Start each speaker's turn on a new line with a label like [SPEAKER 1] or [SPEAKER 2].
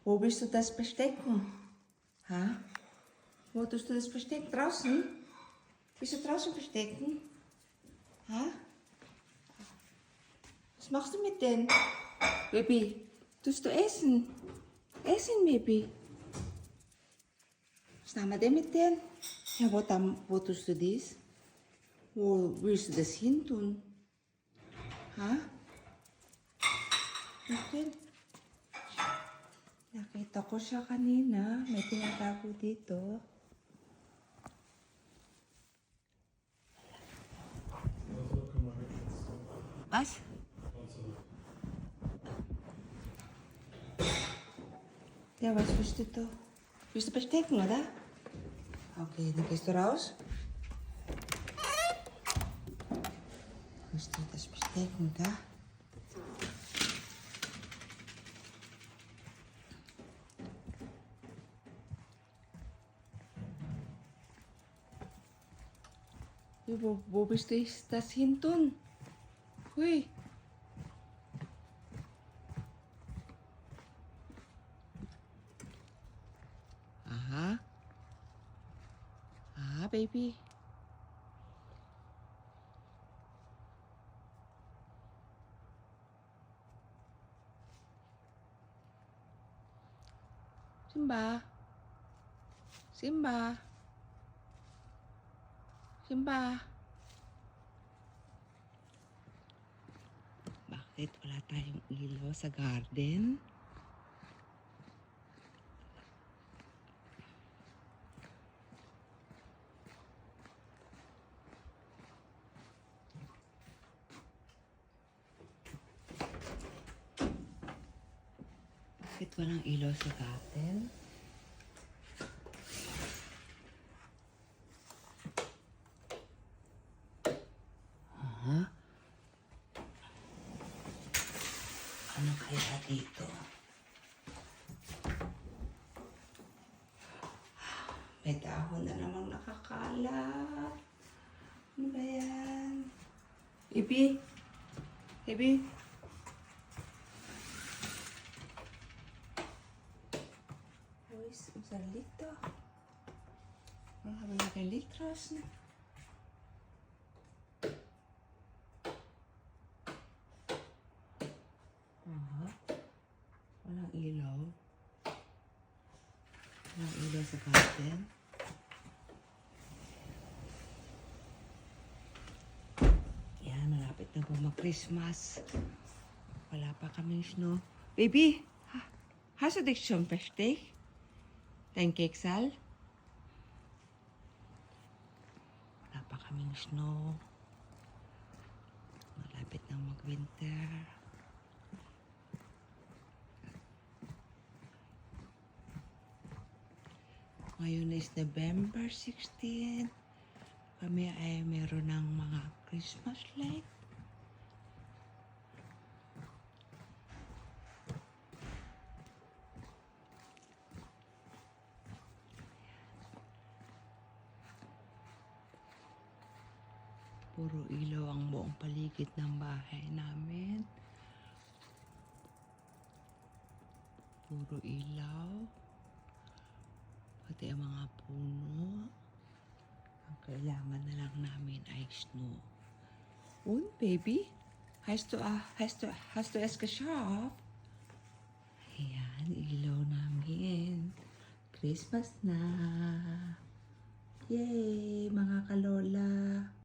[SPEAKER 1] Wo willst du das verstecken? Ha? Wo tust du das verstecken? Draußen? Willst du draußen verstecken? Ha? Was machst du mit denen? Baby, tust du essen? Essen, Baby. Was machen wir denn mit denen? Ja, wo tust du das? Wo willst du das hin tun? Ha? Bakit? Nakita ko siya kanina. May tinatago dito. Was? Ja, was willst du? Willst du verstecken, oder? Okay, dann gehst du raus. Willst du das verstecken, da? Wo bist du das hin tun? Hui. Aha. Aha, Baby. Simba. Simba. Simba. Bakit wala tayong ilaw sa garden? Bakit walang ilaw sa garden? Aha. Ano kaya dito? May dahon na namang nakakalat. Ano ba yan? Ibi? Ibi? Uy, isang litro. Wala kay litros na. Aha. Walang ilaw. Walang ilaw sa garden. Yan, malapit na po mag-Christmas. Wala pa kaming snow. Baby, hast du dich schon versteckt? Dein Keksal? Wala pa kaming snow. Malapit na mag-winter. Ngayon is November 16. Kami ay meron ng mga Christmas light. Puro ilaw ang buong paligid ng bahay namin. Puro ilaw. Pati ang mga puno. Ang kailangan na lang namin ay snow. Und, Baby? Hast du es geschafft? Ayan, ilaw namin. Christmas na. Yay, mga kalola.